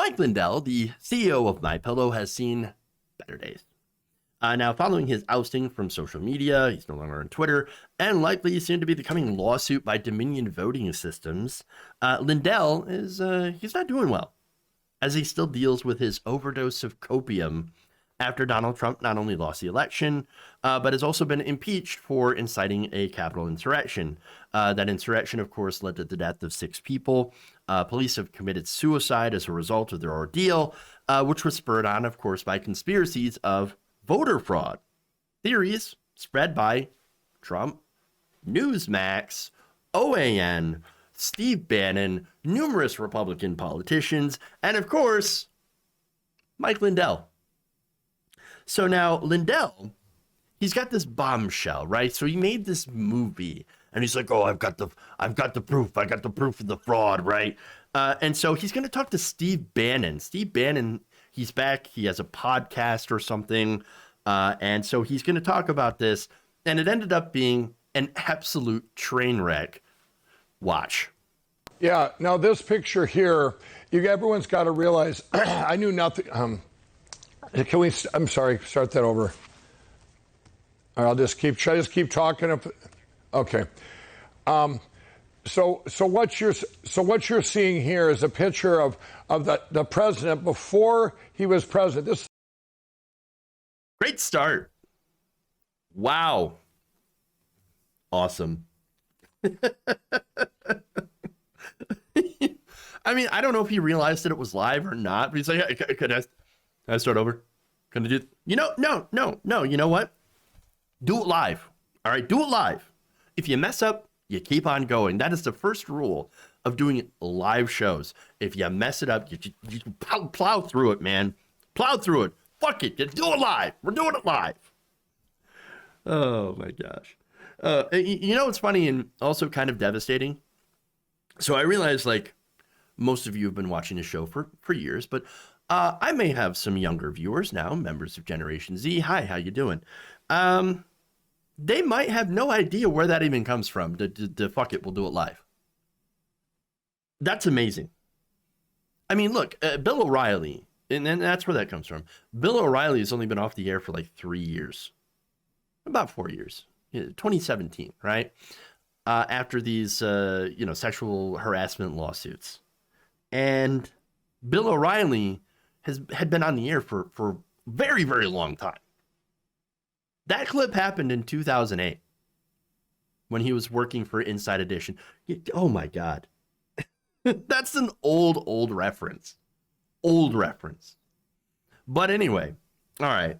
Mike Lindell, the CEO of MyPillow, has seen better days. Now, following his ousting from social media, he's no longer on Twitter, and likely soon to be the coming lawsuit by Dominion Voting Systems, Lindell is he's not doing well, as he still deals with his overdose of copium after Donald Trump not only lost the election, but has also been impeached for inciting a Capitol insurrection. That insurrection, of course, led to the death of 6 people. Police have committed suicide as a result of their ordeal, which was spurred on, of course, by conspiracies of voter fraud. Theories spread by Trump, Newsmax, OAN, Steve Bannon, numerous Republican politicians, and of course, Mike Lindell. So now Lindell, he's got this bombshell, right? So he made this movie and he's like, oh, I've got the proof. I got the proof of the fraud, right? And so he's going to talk to Steve Bannon. Steve Bannon, he's back. He has a podcast or something. And so he's going to talk about this. And it ended up being an absolute train wreck. Watch. Yeah. Now, this picture here, everyone's got to realize I knew nothing. I'm sorry. Start that over. All right, I'll just keep talking. Okay. So what you're seeing here is a picture of the president before he was president. This great start. Wow. Awesome. I mean, I don't know if he realized that it was live or not, but he's like, could I start over? Can I do it? No. You know what? Do it live. All right, do it live. If you mess up, you keep on going. That is the first rule of doing live shows. If you mess it up, you plow through it, man. Plow through it. Fuck it. Just do it live. We're doing it live. Oh, my gosh. You know what's funny and also kind of devastating? So I realize, like, most of you have been watching the show for years, but I may have some younger viewers now, members of Generation Z. Hi, how you doing? They might have no idea where that even comes from. The fuck it, we'll do it live. That's amazing. I mean, look, Bill O'Reilly, and that's where that comes from. Bill O'Reilly has only been off the air for like 3 years, about 4 years, 2017, right? After these, sexual harassment lawsuits. And Bill O'Reilly had been on the air for a very, very long time. That clip happened in 2008 when he was working for Inside Edition. Oh my God. That's an old reference. Old reference. But anyway, all right.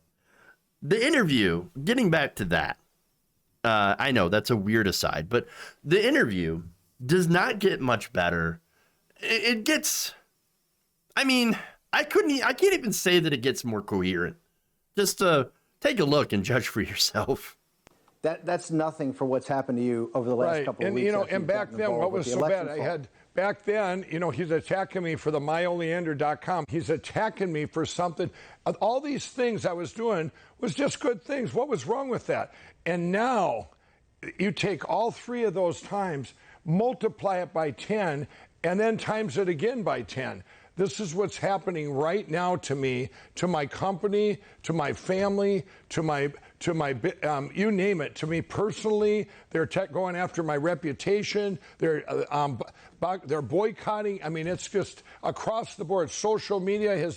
The interview, getting back to that, I know that's a weird aside, but the interview does not get much better. It gets, I mean, I can't even say that it gets more coherent. Just take a look and judge for yourself. That's nothing for what's happened to you over the last couple of weeks. And back then, what was so bad? Back then, he's attacking me for the myoleander.com. He's attacking me for something. All these things I was doing was just good things. What was wrong with that? And now you take all 3 of those times, multiply it by 10, and then times it again by 10. This is what's happening right now to me, to my company, to my family, to my you name it. To me personally, they're going after my reputation. They're boycotting. I mean, it's just across the board. Social media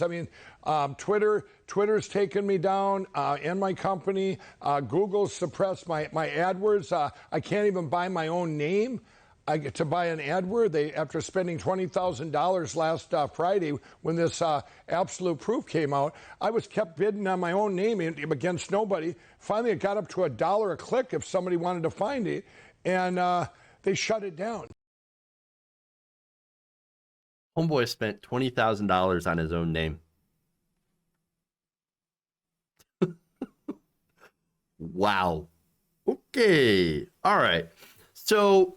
Twitter's taken me down, and my company. Google's suppressed my AdWords. I can't even buy my own name. I get to buy an AdWord. After spending $20,000 last Friday when this absolute proof came out, I was kept bidding on my own name against nobody. Finally, it got up to $1 a click if somebody wanted to find it, and they shut it down. Homeboy spent $20,000 on his own name. Wow. Okay. All right. So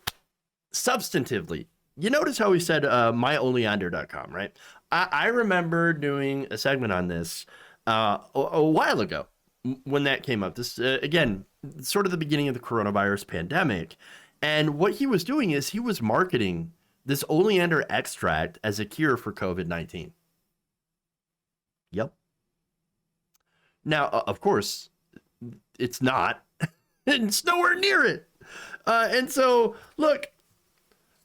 substantively, you notice how we said myoleander.com, right? I remember doing a segment on this a while ago when that came up. This, again, sort of the beginning of the coronavirus pandemic. And what he was doing is he was marketing this oleander extract as a cure for COVID-19. Yep. Now, of course, it's not. It's nowhere near it. And so, look,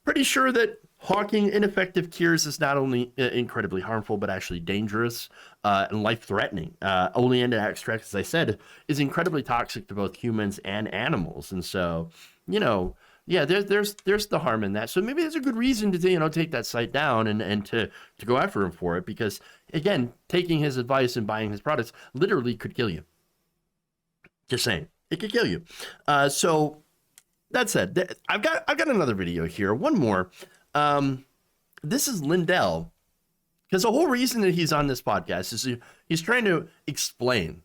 pretty sure that hawking ineffective cures is not only incredibly harmful, but actually dangerous and life-threatening. Oleander extract, as I said, is incredibly toxic to both humans and animals. And so, you know, yeah, there's the harm in that. So maybe there's a good reason to, you know, take that site down and to go after him for it. Because, again, taking his advice and buying his products literally could kill you. Just saying. It could kill you. So that said, I've got another video here. One more. This is Lindell, because the whole reason that he's on this podcast is he's trying to explain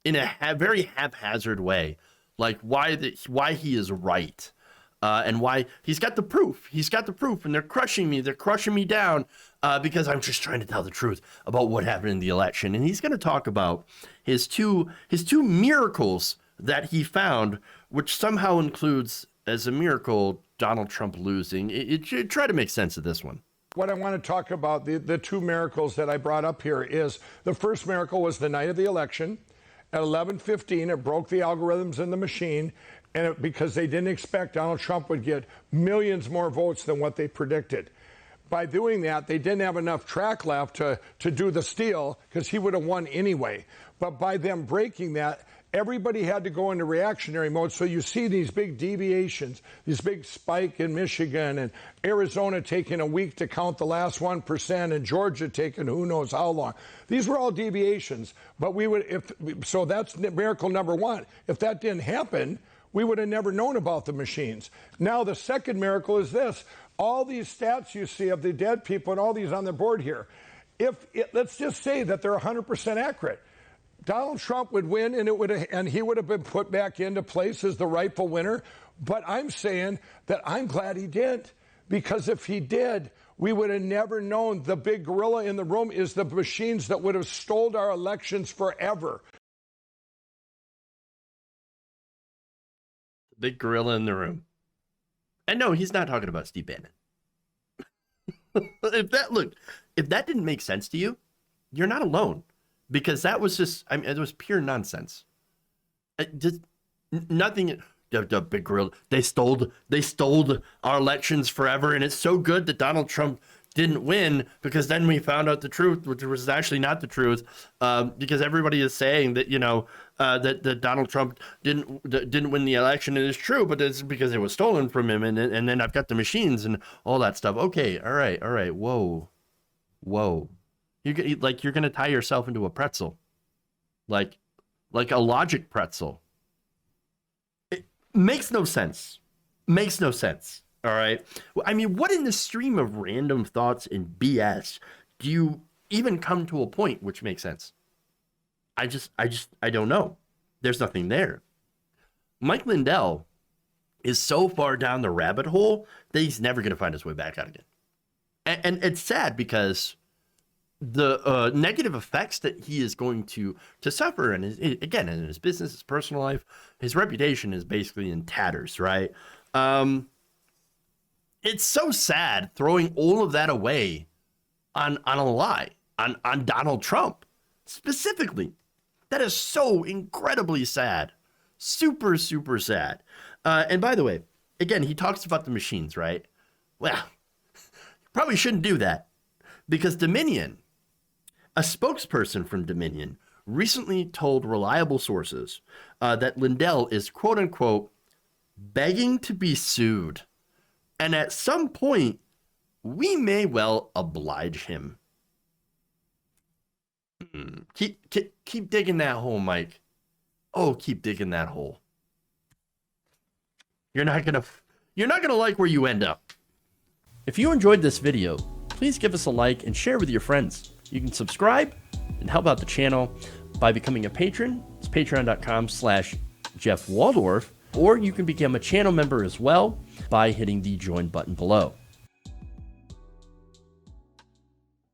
in a very haphazard way, like why he is right, and why he's got the proof. He's got the proof, and they're crushing me. They're crushing me down because I'm just trying to tell the truth about what happened in the election. And he's going to talk about his two miracles that he found, which somehow includes as a miracle Donald Trump losing. It should try to make sense of this one. What I want to talk about, the two miracles that I brought up here, is the first miracle was the night of the election. At 11:15, it broke the algorithms in the machine, and because they didn't expect Donald Trump would get millions more votes than what they predicted. By doing that, they didn't have enough track left to do the steal, because he would have won anyway. But by them breaking that, everybody had to go into reactionary mode. So you see these big deviations, this big spike in Michigan, and Arizona taking a week to count the last 1%, and Georgia taking who knows how long. These were all deviations. But so that's miracle number one. If that didn't happen, we would have never known about the machines. Now the second miracle is this. All these stats you see of the dead people and all these on the board here, let's just say that they're 100% accurate. Donald Trump would win, and he would have been put back into place as the rightful winner. But I'm saying that I'm glad he did, because if he did, we would have never known. The big gorilla in the room is the machines that would have stole our elections forever. The big gorilla in the room. And no, he's not talking about Steve Bannon. If that didn't make sense to you, you're not alone. Because that was just, I mean, it was pure nonsense. Just nothing. The big gorilla. They stole our elections forever, and it's so good that Donald Trump didn't win, because then we found out the truth, which was actually not the truth. Because everybody is saying that, you know, that Donald Trump didn't win the election, and it's true, but it's because it was stolen from him, and then I've got the machines and all that stuff. Okay, all right, whoa. You're going to tie yourself into a pretzel, like a logic pretzel. It makes no sense. All right. I mean, what in the stream of random thoughts and BS do you even come to a point which makes sense? I don't know. There's nothing there. Mike Lindell is so far down the rabbit hole that he's never going to find his way back out again. And it's sad, because the negative effects that he is going to suffer, and again, in his business, his personal life, his reputation is basically in tatters, right? It's so sad throwing all of that away on a lie, on Donald Trump specifically. That is so incredibly sad. Super, super sad. And by the way, again, he talks about the machines, right? Well, probably shouldn't do that, because Dominion, a spokesperson from Dominion, recently told reliable sources that Lindell is, quote unquote, begging to be sued. And at some point, we may well oblige him. Keep digging that hole, Mike. Oh, keep digging that hole. You're not gonna like where you end up. If you enjoyed this video, please give us a like and share with your friends. You can subscribe and help out the channel by becoming a patron. It's patreon.com/Jeff Waldorf, or you can become a channel member as well by hitting the join button below.